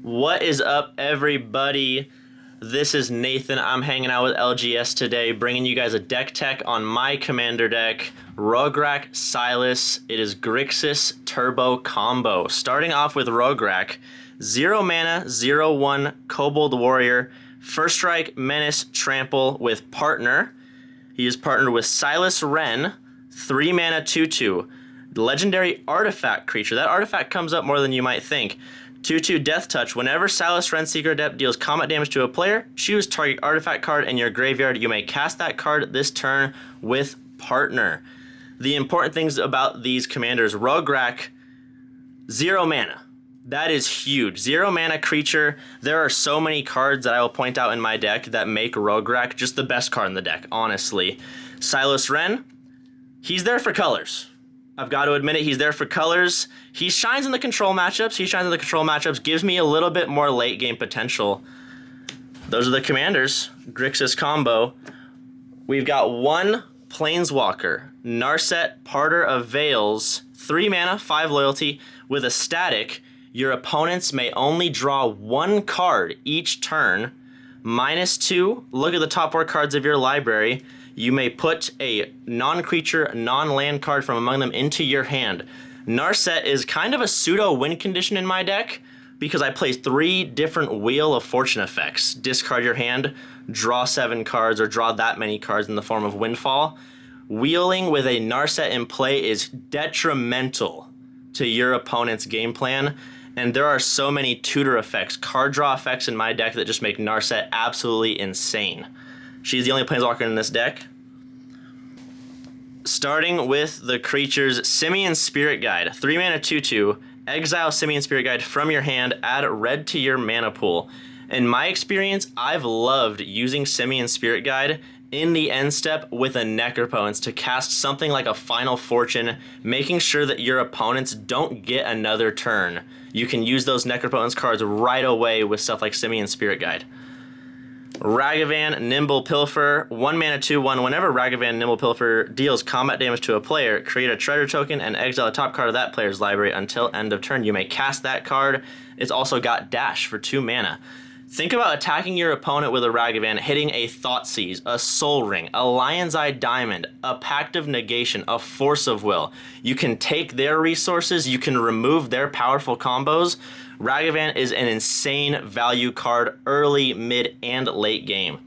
What is up, everybody? This is Nathan. I'm hanging out with LGS today, bringing you guys a deck tech on my commander deck, Rograkh, Silas. It is Grixis Turbo Combo. Starting off with Rograkh, 0 mana, 0/1 Kobold Warrior, first strike, menace, trample with partner. He is partnered with Silas Renn, 3 mana, 2/2. Legendary artifact creature. That artifact comes up more than you might think. 2/2 Death Touch. Whenever Silas Renn Seeker Adept deals combat damage to a player, choose target artifact card in your graveyard. You may cast that card this turn with partner. The important things about these commanders: Rograkh, 0 mana. That is huge. 0 mana creature. There are so many cards that I will point out in my deck that make Rograkh just the best card in the deck, honestly. Silas Renn, he's there for colors. I've got to admit it, he's there for colors. He shines in the control matchups. Gives me a little bit more late game potential. Those are the commanders. Grixis combo. We've got one Planeswalker, Narset, Parter of Veils, 3 mana, 5 loyalty, with a static. Your opponents may only draw 1 card each turn. -2, look at the top 4 cards of your library. You may put a non-creature, non-land card from among them into your hand. Narset is kind of a pseudo win condition in my deck because I play 3 different Wheel of Fortune effects. Discard your hand, draw 7 cards, or draw that many cards in the form of Windfall. Wheeling with a Narset in play is detrimental to your opponent's game plan, and there are so many tutor effects, card draw effects in my deck that just make Narset absolutely insane. She's the only Planeswalker in this deck. Starting with the creatures, Simian Spirit Guide, 3 mana, 2/2. Exile Simian Spirit Guide from your hand, add red to your mana pool. In my experience, I've loved using Simian Spirit Guide in the end step with a Necropotence to cast something like a Final Fortune, making sure that your opponents don't get another turn. You can use those Necropotence cards right away with stuff like Simian Spirit Guide. Ragavan, Nimble Pilfer, 1 mana, 2/1. Whenever Ragavan, Nimble Pilfer deals combat damage to a player, create a treasure token and exile the top card of that player's library until end of turn. You may cast that card. It's also got Dash for 2 mana. Think about attacking your opponent with a Ragavan, hitting a Thoughtseize, a Soul Ring, a Lion's Eye Diamond, a Pact of Negation, a Force of Will. You can take their resources, you can remove their powerful combos. Ragavan is an insane value card early, mid, and late game.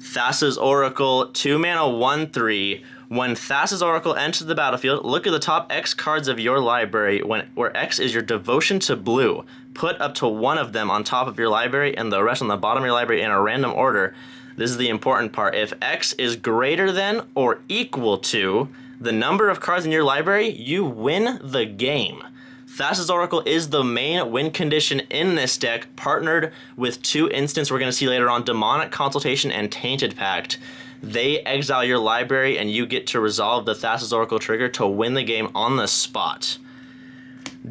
Thassa's Oracle, 2 mana, 1/3. When Thassa's Oracle enters the battlefield, look at the top X cards of your library, where X is your devotion to blue. Put up to 1 of them on top of your library and the rest on the bottom of your library in a random order. This is the important part. If X is greater than or equal to the number of cards in your library, you win the game. Thassa's Oracle is the main win condition in this deck, partnered with 2 instants we're going to see later on, Demonic Consultation and Tainted Pact. They exile your library and you get to resolve the Thassa's Oracle trigger to win the game on the spot.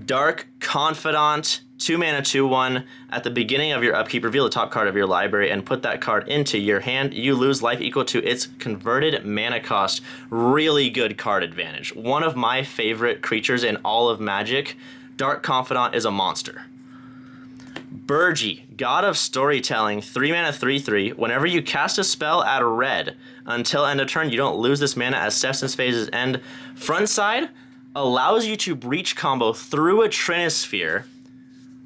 Dark Confidant, 2 mana, 2/1. At the beginning of your upkeep, reveal the top card of your library and put that card into your hand. You lose life equal to its converted mana cost. Really good card advantage. One of my favorite creatures in all of Magic. Dark Confidant is a monster. Burgi, God of Storytelling, 3 mana, 3/3. Whenever you cast a spell, add red. Until end of turn, you don't lose this mana as Substance phases end. Front side allows you to breach combo through a Trinisphere,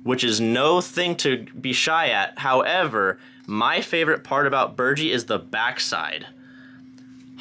which is no thing to be shy at. However, my favorite part about Burgi is the backside.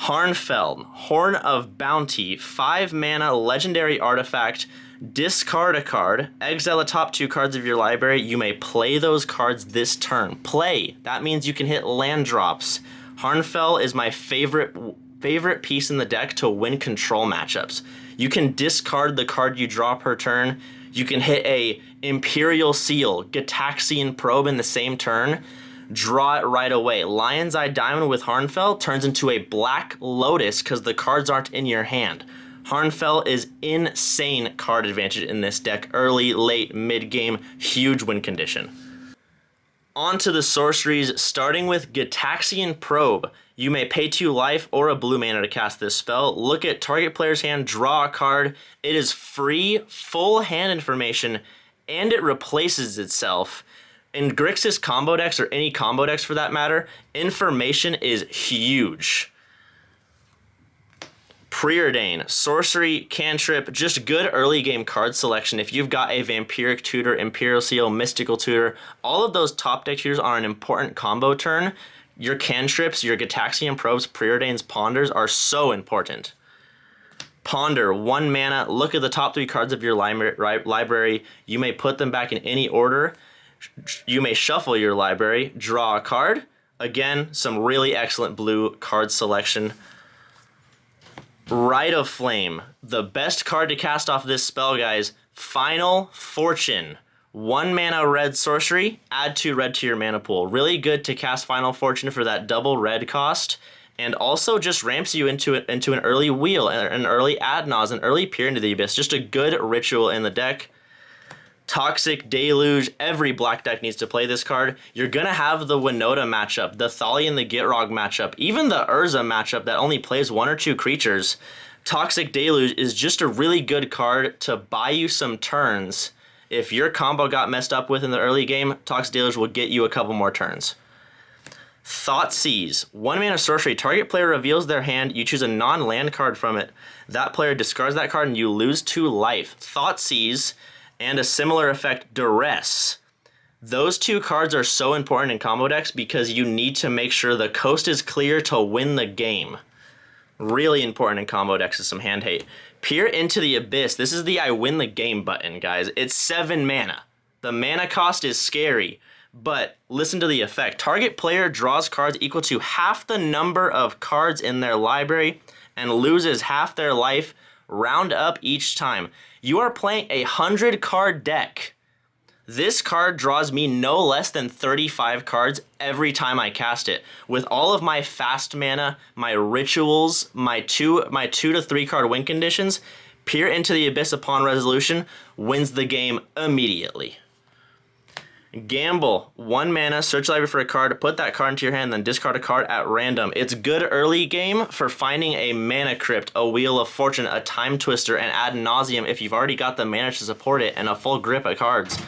Harnfeld, Horn of Bounty, 5 mana, legendary artifact. Discard a card, exile the top 2 cards of your library. You may play those cards this turn. Play. That means you can hit land drops. Harnfell is my favorite piece in the deck to win control matchups. You can discard the card you draw per turn. You can hit a Imperial Seal, Gitaxian Probe in the same turn. Draw it right away. Lion's Eye Diamond with Harnfell turns into a Black Lotus because the cards aren't in your hand. Harnfell is insane card advantage in this deck. Early, late, mid-game, huge win condition. On to the sorceries, starting with Gitaxian Probe. You may pay 2 life or a blue mana to cast this spell. Look at target player's hand, draw a card. It is free, full hand information, and it replaces itself. In Grixis combo decks, or any combo decks for that matter, information is huge. Preordain, sorcery, cantrip, just good early game card selection. If you've got a Vampiric Tutor, Imperial Seal, Mystical Tutor, all of those top deck tutors are an important combo turn. Your cantrips, your Gitaxian Probes, Preordains, Ponders are so important. Ponder, 1 mana, look at the top 3 cards of your library. You may put them back in any order. You may shuffle your library, draw a card. Again, some really excellent blue card selection. Rite of Flame, the best card to cast off this spell, guys. Final Fortune, 1 mana red sorcery, add 2 red to your mana pool. Really good to cast Final Fortune for that double red cost, and also just ramps you into an early wheel, an early Adnaz, an early Peer into the Abyss. Just a good ritual in the deck. Toxic Deluge, every black deck needs to play this card. You're gonna have the Winota matchup, the Thalian the Gitrog matchup, even the Urza matchup that only plays 1 or 2 creatures. Toxic Deluge is just a really good card to buy you some turns. If your combo got messed up with in the early game, Toxic Deluge will get you a couple more turns. Thoughtseize, 1 mana sorcery, target player reveals their hand, you choose a non-land card from it. That player discards that card and you lose 2 life. Thoughtseize, and a similar effect, Duress. Those 2 cards are so important in combo decks because you need to make sure the coast is clear to win the game. Really important in combo decks is some hand hate. Peer into the Abyss. This is the I win the game button, guys. It's 7 mana. The mana cost is scary, but listen to the effect. Target player draws cards equal to half the number of cards in their library and loses half their life, round up each time. You are playing a 100 card deck. This card draws me no less than 35 cards every time I cast it. With all of my fast mana, my rituals, my 2 to 3 card win conditions, Peer into the Abyss upon resolution wins the game immediately. Gamble, 1 mana, search your library for a card, put that card into your hand, then discard a card at random. It's good early game for finding a Mana Crypt, a Wheel of Fortune, a Time Twister, and Ad Nauseam if you've already got the mana to support it and a full grip of cards.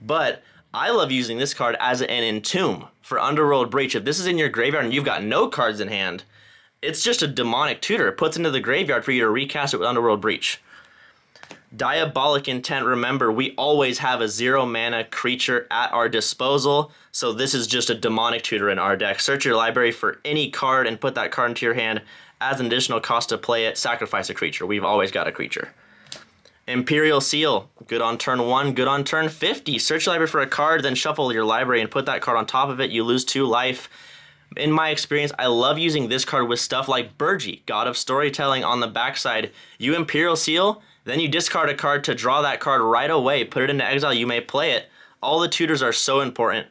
But I love using this card as an Entomb for Underworld Breach. If this is in your graveyard and you've got no cards in hand, it's just a Demonic Tutor. It puts into the graveyard for you to recast it with Underworld Breach. Diabolic Intent, remember, we always have a 0 mana creature at our disposal, so this is just a Demonic Tutor in our deck. Search your library for any card and put that card into your hand. Adds an additional cost to play it, sacrifice a creature. We've always got a creature. Imperial Seal, good on turn 1, good on turn 50. Search your library for a card, then shuffle your library and put that card on top of it. You lose 2 life. In my experience, I love using this card with stuff like Burgi, God of Storytelling on the backside. You Imperial Seal, then you discard a card to draw that card right away, put it into exile, you may play it. All the tutors are so important.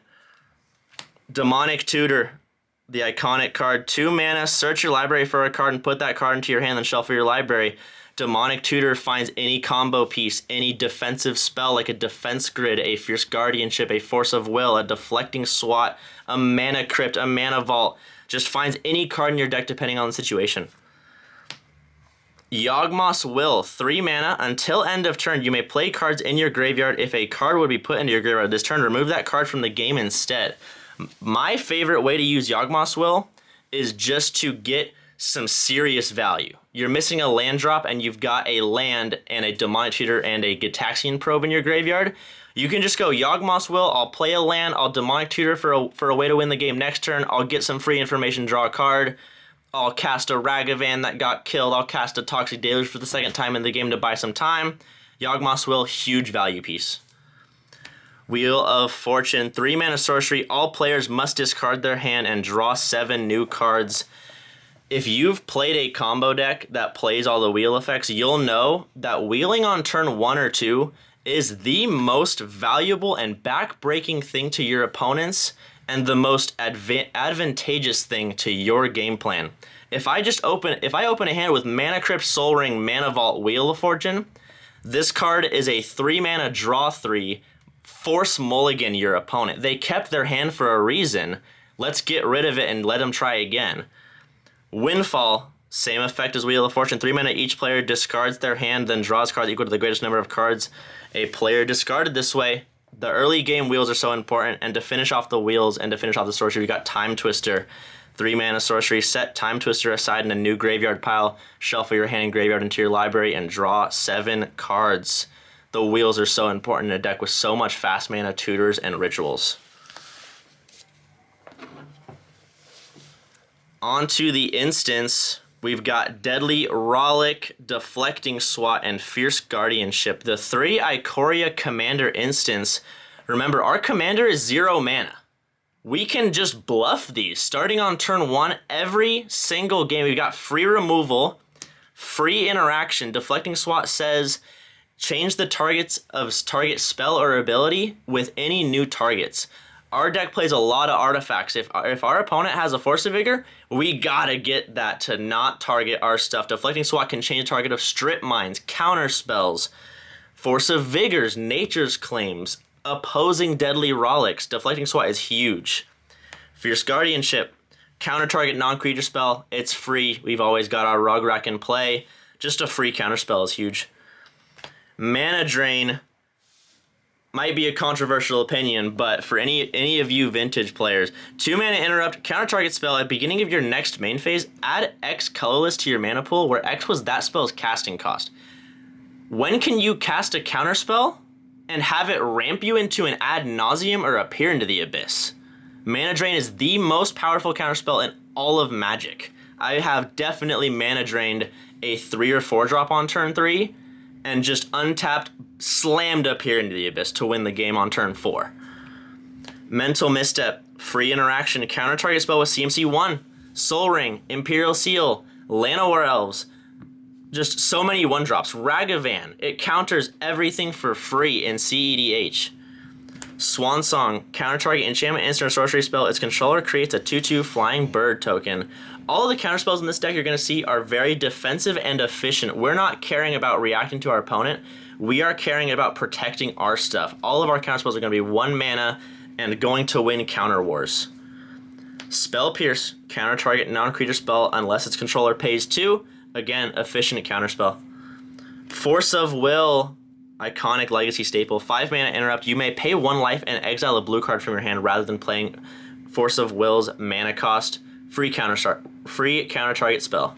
Demonic Tutor, the iconic card, 2 mana, search your library for a card and put that card into your hand, then shuffle your library. Demonic Tutor finds any combo piece, any defensive spell like a Defense Grid, a Fierce Guardianship, a Force of Will, a Deflecting Swat, a Mana Crypt, a Mana Vault. Just finds any card in your deck depending on the situation. Yawgmoth's Will, 3 mana. Until end of turn, you may play cards in your graveyard. If a card would be put into your graveyard this turn, remove that card from the game instead. My favorite way to use Yawgmoth's Will is just to get some serious value. You're missing a land drop and you've got a land and a Demonic Tutor and a Gitaxian Probe in your graveyard. You can just go Yawgmoth's Will, I'll play a land, I'll Demonic Tutor for a way to win the game next turn, I'll get some free information, draw a card, I'll cast a Ragavan that got killed, I'll cast a Toxic Deluge for the 2nd time in the game to buy some time. Yawgmoth's Will, huge value piece. Wheel of Fortune, 3 mana sorcery, all players must discard their hand and draw 7 new cards. If you've played a combo deck that plays all the wheel effects, you'll know that wheeling on turn 1 or 2 is the most valuable and back-breaking thing to your opponents and the most advantageous thing to your game plan. If I open a hand with Mana Crypt, Soul Ring, Mana Vault, Wheel of Fortune, this card is a 3 mana draw 3, force mulligan your opponent. They kept their hand for a reason. Let's get rid of it and let them try again. Windfall, same effect as Wheel of Fortune. 3 mana, each player discards their hand, then draws cards equal to the greatest number of cards A player discarded this way. The early game wheels are so important, and to finish off the wheels and to finish off the sorcery, we got Time Twister. 3 mana sorcery, set Time Twister aside in a new graveyard pile, shuffle your hand and graveyard into your library, and draw 7 cards. The wheels are so important in a deck with so much fast mana, tutors, and rituals. Onto the instance, we've got Deadly Rograkh, Deflecting Swat, and Fierce Guardianship. The 3 Ikoria Commander instance. Remember, our commander is 0 mana. We can just bluff these. Starting on turn 1, every single game, we've got free removal, free interaction. Deflecting Swat says, change the target spell or ability with any new targets. Our deck plays a lot of artifacts. If our opponent has a Force of Vigor, we gotta get that to not target our stuff. Deflecting Swat can change the target of Strip Mines, counter spells, Force of Vigors, Nature's Claims, opposing Deadly Rograkhs. Deflecting Swat is huge. Fierce Guardianship, counter target non-creature spell. It's free. We've always got our Rograkh in play. Just a free counter spell is huge. Mana Drain might be a controversial opinion, but for any of you vintage players, 2 mana interrupt, counter target spell at beginning of your next main phase, add X colorless to your mana pool, where X was that spell's casting cost. When can you cast a counter spell and have it ramp you into an ad nauseum or appear into the abyss? Mana Drain is the most powerful counter spell in all of Magic. I have definitely mana drained a 3 or 4 drop on turn 3 and just untapped, slammed up here into the abyss to win the game on turn 4. Mental Misstep, free interaction, counter target spell with CMC 1, Soul Ring, Imperial Seal, Llanowar Elves, just so many 1-drops. Ragavan, it counters everything for free in CEDH. Swan Song, counter target enchantment, instant, or sorcery spell. Its controller creates a 2/2 flying bird token. All of the counter spells in this deck you're going to see are very defensive and efficient. We're not caring about reacting to our opponent. We are caring about protecting our stuff. All of our counter spells are going to be 1 mana and going to win counter wars. Spell Pierce, counter target non-creature spell unless its controller pays 2. Again, efficient counter spell. Force of Will, iconic legacy staple. 5 mana interrupt. You may pay 1 life and exile a blue card from your hand rather than playing Force of Will's mana cost. Free counter target spell.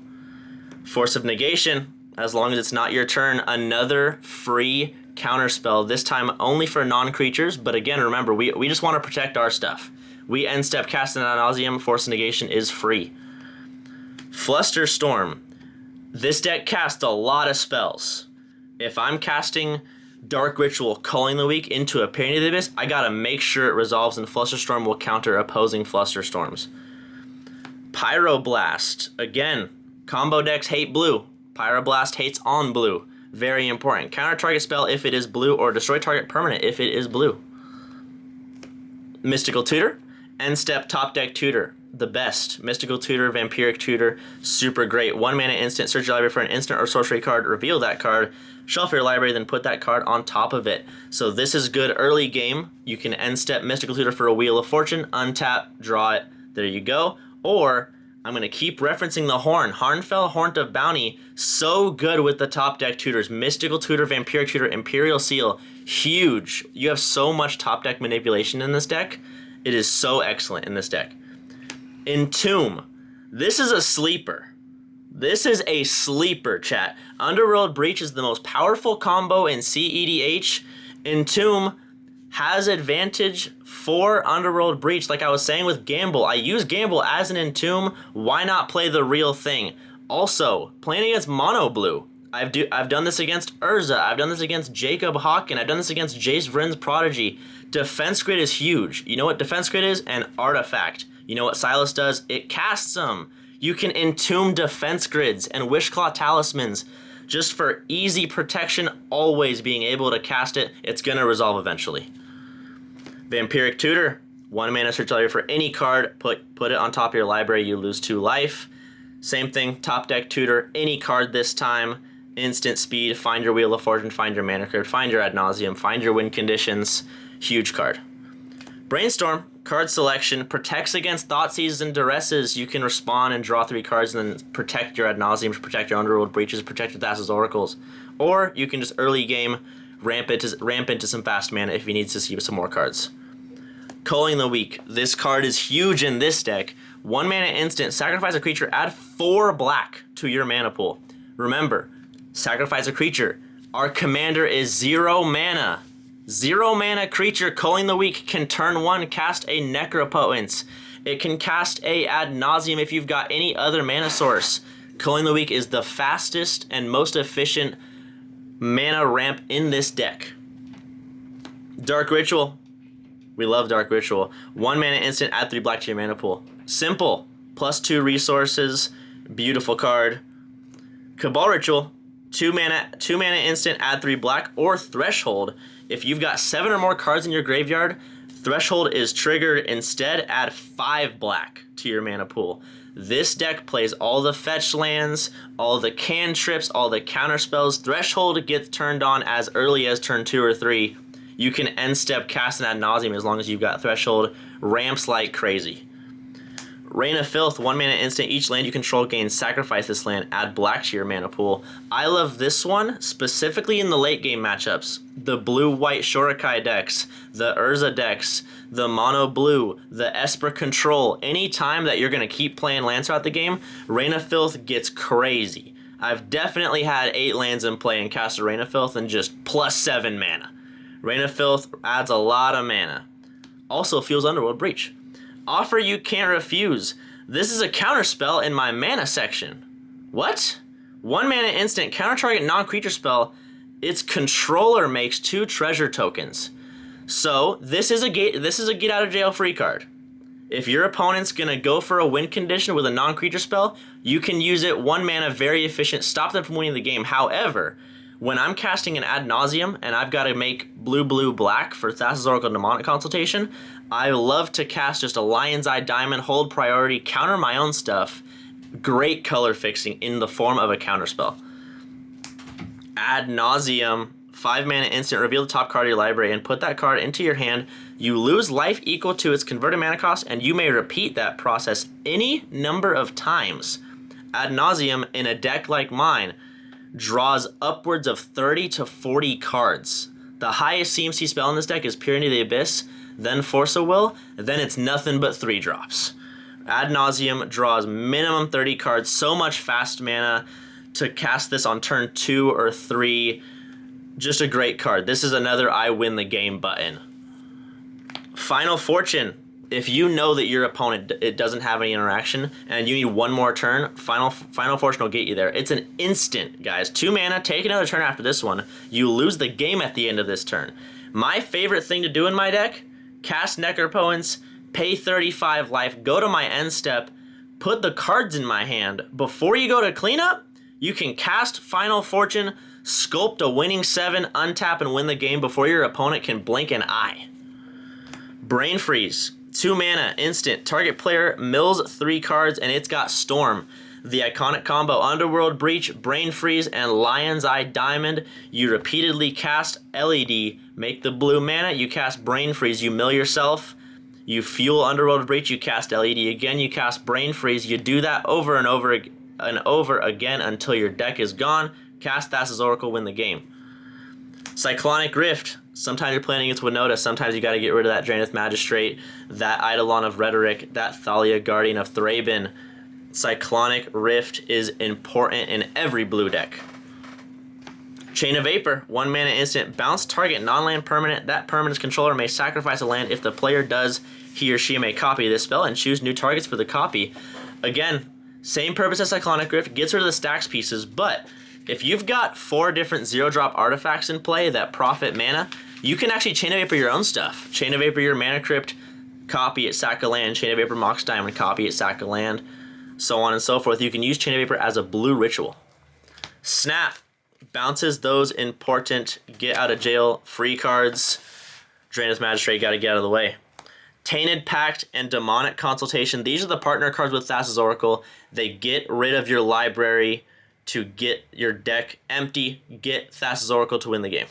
Force of Negation, as long as it's not your turn, another free counter spell, this time only for non-creatures, but again, remember, we just want to protect our stuff. We end step cast ad nauseum, Force of Negation is free. Fluster Storm. This deck casts a lot of spells. If I'm casting Dark Ritual, Culling the Weak into a Appearing of the Abyss, I gotta make sure it resolves, and Fluster Storm will counter opposing Fluster Storms. Pyroblast. Again, combo decks hate blue. Pyroblast hates on blue. Very important. Counter target spell if it is blue, or destroy target permanent if it is blue. Mystical Tutor. End step top deck tutor. The best. Mystical Tutor, Vampiric Tutor, super great. 1 mana instant, search your library for an instant or sorcery card, reveal that card, shuffle your library, then put that card on top of it. So this is good early game. You can end step Mystical Tutor for a Wheel of Fortune, untap, draw it, there you go. Or, I'm going to keep referencing the Horn. Harnfell, Haunt of Bounty, so good with the top deck tutors. Mystical Tutor, Vampiric Tutor, Imperial Seal, huge. You have so much top deck manipulation in this deck. It is so excellent in this deck. Entomb. This is a sleeper. This is a sleeper, chat. Underworld Breach is the most powerful combo in CEDH. Entomb has advantage for Underworld Breach. Like I was saying with Gamble, I use Gamble as an Entomb. Why not play the real thing? Also, playing against Mono Blue. I've done this against Urza. I've done this against Jacob Hawken. I've done this against Jace Vryn's Prodigy. Defense Grid is huge. You know what Defense Grid is? An artifact. You know what Silas does? It casts them. You can entomb Defense Grids and Wishclaw Talismans just for easy protection, always being able to cast it. It's going to resolve eventually. Vampiric Tutor. 1 mana search library for any card. Put it on top of your library. You lose 2 life. Same thing. Top deck Tutor. Any card this time. Instant speed. Find your Wheel of Fortune. Find your mana card. Find your ad nauseum. Find your win conditions. Huge card. Brainstorm. Card selection. Protects against Thoughtseizes and Duresses. You can respond and draw 3 cards and then protect your ad nauseum, protect your Underworld Breaches, protect your Thassa's Oracles. Or you can just early game ramp into some fast mana if he needs to see some more cards. Culling the Weak. This card is huge in this deck. 1 mana instant, sacrifice a creature, add 4 black to your mana pool. Remember, sacrifice a creature. Our commander is 0 mana. 0 mana creature, Culling the Weak, can turn 1 cast a Necropotence. It can cast a Ad Nauseam if you've got any other mana source. Culling the Weak is the fastest and most efficient mana ramp in this deck. Dark Ritual. We love Dark Ritual. 1 mana instant, add 3 black to your mana pool. Simple. +2 resources. Beautiful card. Cabal Ritual. 2 mana instant, add 3 black, or Threshold. If you've got 7 or more cards in your graveyard, Threshold is triggered. Instead, add 5 black to your mana pool. This deck plays all the fetch lands, all the cantrips, all the counter spells. Threshold gets turned on as early as turn 2 or 3. You can end step cast an Ad Nauseam as long as you've got Threshold. Ramps like crazy. Reign of Filth, 1 mana instant, each land you control gains, sacrifice this land, add black to your mana pool. I love this one specifically in the late game matchups. The blue-white Shurikai decks, the Urza decks, the mono blue, the Esper Control. Any time that you're going to keep playing lands throughout the game, Reign of Filth gets crazy. I've definitely had 8 lands in play and cast a Reign of Filth and just +7 mana. Reign of Filth adds a lot of mana. Also fuels Underworld Breach. Offer You Can't Refuse. This is a counter spell in my mana section. What? 1 mana instant, counter target non-creature spell. Its controller makes 2 treasure tokens. So this is a get out of jail free card. If your opponent's gonna go for a win condition with a non-creature spell, you can use it 1 mana, very efficient, stop them from winning the game. However, when I'm casting an Ad Nauseam and I've got to make blue black for Thassa's Oracle Demonic Consultation, I love to cast just a Lion's Eye Diamond, hold priority, counter my own stuff. Great color fixing in the form of a counter spell. Ad Nauseam, 5 mana instant, reveal the top card of your library and put that card into your hand. You lose life equal to its converted mana cost, and you may repeat that process any number of times. Ad Nauseam in a deck like mine draws upwards of 30 to 40 cards. The highest CMC spell in this deck is Peer into the Abyss, then Force of Will, then it's nothing but 3 drops. Ad Nauseam draws minimum 30 cards, so much fast mana to cast this on turn 2 or 3. Just a great card. This is another I win the game button. Final Fortune. If you know that your opponent it doesn't have any interaction and you need 1 more turn, Final Fortune will get you there. It's an instant, guys. 2 mana, take another turn after this one. You lose the game at the end of this turn. My favorite thing to do in my deck, cast Necropotence, pay 35 life, go to my end step, put the cards in my hand. Before you go to cleanup, you can cast Final Fortune, sculpt a winning 7, untap and win the game before your opponent can blink an eye. Brain Freeze. 2 mana, instant. Target player mills 3 cards, and it's got Storm. The iconic combo Underworld Breach, Brain Freeze, and Lion's Eye Diamond. You repeatedly cast LED, make the blue mana, you cast Brain Freeze, you mill yourself. You fuel Underworld Breach, you cast LED again, you cast Brain Freeze. You do that over and over again until your deck is gone. Cast Thassa's Oracle, win the game. Cyclonic Rift. Sometimes you're playing against Winota, sometimes you got to get rid of that Draenith Magistrate, that Eidolon of Rhetoric, that Thalia Guardian of Thraben. Cyclonic Rift is important in every blue deck. Chain of Vapor, 1 mana instant, bounce target non-land permanent. That permanent's controller may sacrifice a land. If the player does, he or she may copy this spell and choose new targets for the copy. Again, same purpose as Cyclonic Rift, gets rid of the stacks pieces, but if you've got 4 different 0-drop artifacts in play that profit mana, you can actually Chain of Vapor your own stuff. Chain of Vapor your Mana Crypt, copy it, sack a land. Chain of Vapor Mox Diamond, copy it, sack a land. So on and so forth. You can use Chain of Vapor as a blue ritual. Snap. Bounces those important get out of jail free cards. Draenith Magistrate, got to get out of the way. Tainted Pact and Demonic Consultation. These are the partner cards with Thassa's Oracle. They get rid of your library to get your deck empty, get Thassa's Oracle to win the game.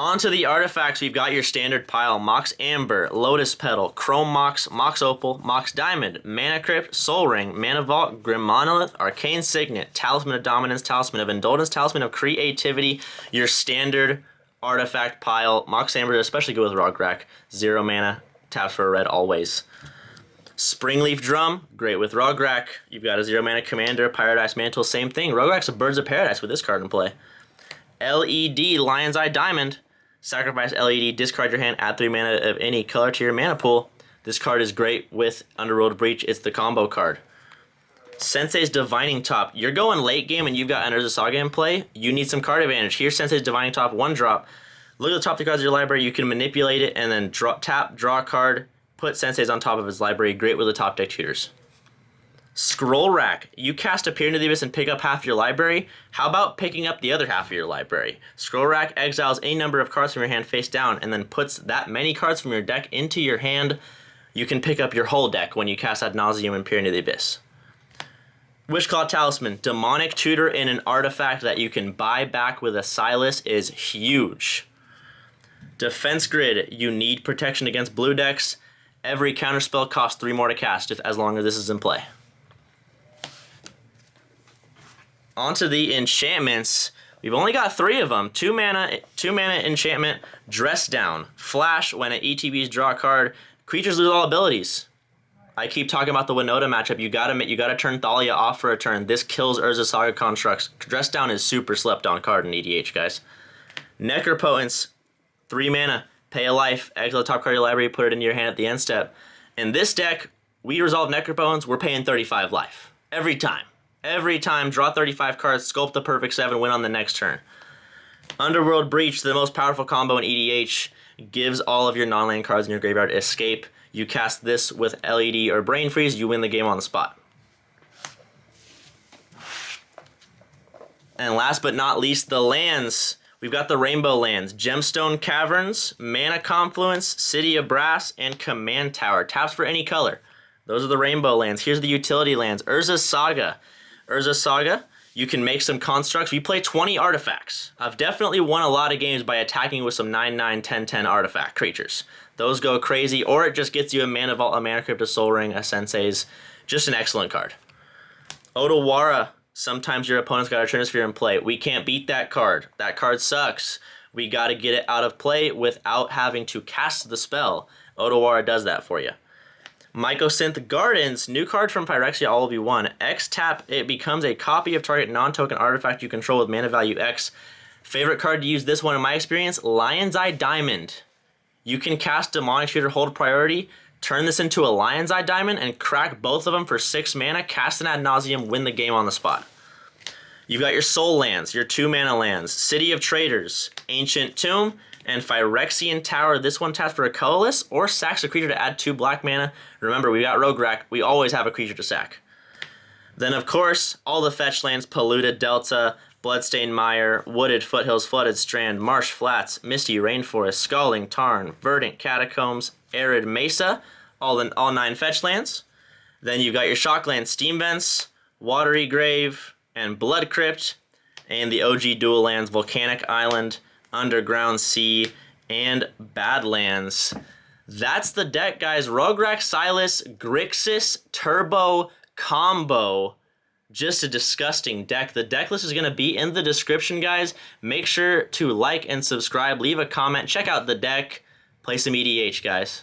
Onto the artifacts, we've got your standard pile: Mox Amber, Lotus Petal, Chrome Mox, Mox Opal, Mox Diamond, Mana Crypt, Soul Ring, Mana Vault, Grim Monolith, Arcane Signet, Talisman of Dominance, Talisman of Indulgence, Talisman of Creativity, your standard artifact pile. Mox Amber is especially good with Rograkh. 0 mana, taps for a red always. Springleaf Drum, great with Rograkh. You've got a 0 mana commander. Paradise Mantle, same thing. Rograkh's a Birds of Paradise with this card in play. LED Lion's Eye Diamond. Sacrifice LED, discard your hand, add 3 mana of any color to your mana pool. This card is great with Underworld Breach. It's the combo card. Sensei's Divining Top. You're going late game and you've got Urza Saga in play. You need some card advantage. Here's Sensei's Divining Top, 1 drop. Look at the top 3 cards of your library. You can manipulate it and then tap, draw a card, put Sensei's on top of his library. Great with the top deck tutors. Scroll Rack. You cast a Peer into the Abyss and pick up half your library. How about picking up the other half of your library? Scroll Rack exiles any number of cards from your hand face down and then puts that many cards from your deck into your hand. You can pick up your whole deck when you cast Ad Nauseam and Peer into the Abyss. Wishclaw Talisman. Demonic Tutor in an artifact that you can buy back with a Silas is huge. Defense Grid. You need protection against blue decks. Every counterspell costs 3 more to cast as long as this is in play. Onto the enchantments. We've only got 3 of them. 2 mana enchantment, Dress Down. Flash, when it ETBs, draw a card. Creatures lose all abilities. I keep talking about the Winota matchup. You gotta turn Thalia off for a turn. This kills Urza Saga constructs. Dress Down is super slept on card in EDH, guys. Necropotence, 3 mana, pay a life, exile the top card of your library, put it into your hand at the end step. In this deck, we resolve Necropotence, we're paying 35 life. Every time. Every time, draw 35 cards, sculpt the perfect 7, win on the next turn. Underworld Breach, the most powerful combo in EDH, gives all of your non-land cards in your graveyard escape. You cast this with LED or Brain Freeze, you win the game on the spot. And last but not least, the lands. We've got the Rainbow Lands: Gemstone Caverns, Mana Confluence, City of Brass, and Command Tower. Taps for any color. Those are the Rainbow Lands. Here's the utility lands. Urza Saga. Urza Saga, you can make some constructs. We play 20 artifacts. I've definitely won a lot of games by attacking with some 9/9, 10/10 artifact creatures. Those go crazy, or it just gets you a Mana Vault, a Mana Crypt, a Soul Ring, a Sensei's. Just an excellent card. Otawara, sometimes your opponent's got a Trinisphere in play. We can't beat that card. That card sucks. We got to get it out of play without having to cast the spell. Otawara does that for you. Mycosynth Gardens, new card from Phyrexia, all will be 1. X tap, it becomes a copy of target non-token artifact you control with mana value X. Favorite card to use this one in my experience, Lion's Eye Diamond. You can cast Demonic Tutor, hold priority, turn this into a Lion's Eye Diamond, and crack both of them for 6 mana, cast an Ad Nauseam, win the game on the spot. You've got your Soul Lands, your 2 mana lands, City of Traders, Ancient Tomb, and Phyrexian Tower. This one taps for a colorless or sacks a creature to add 2 black mana. Remember, we got Rograkh. We always have a creature to sack. Then, of course, all the fetch lands: Polluted Delta, Bloodstained Mire, Wooded Foothills, Flooded Strand, Marsh Flats, Misty Rainforest, Scalding Tarn, Verdant Catacombs, Arid Mesa, all 9 fetch lands. Then you've got your Shocklands: Steam Vents, Watery Grave, and Blood Crypt, and the OG dual lands: Volcanic Island, Underground Sea, and Badlands. That's the deck, guys. Rograkh, Silas, Grixis Turbo Combo. Just a disgusting deck. The deck list is going to be in the description, guys. Make sure to like and subscribe. Leave a comment. Check out the deck. Play some EDH, guys.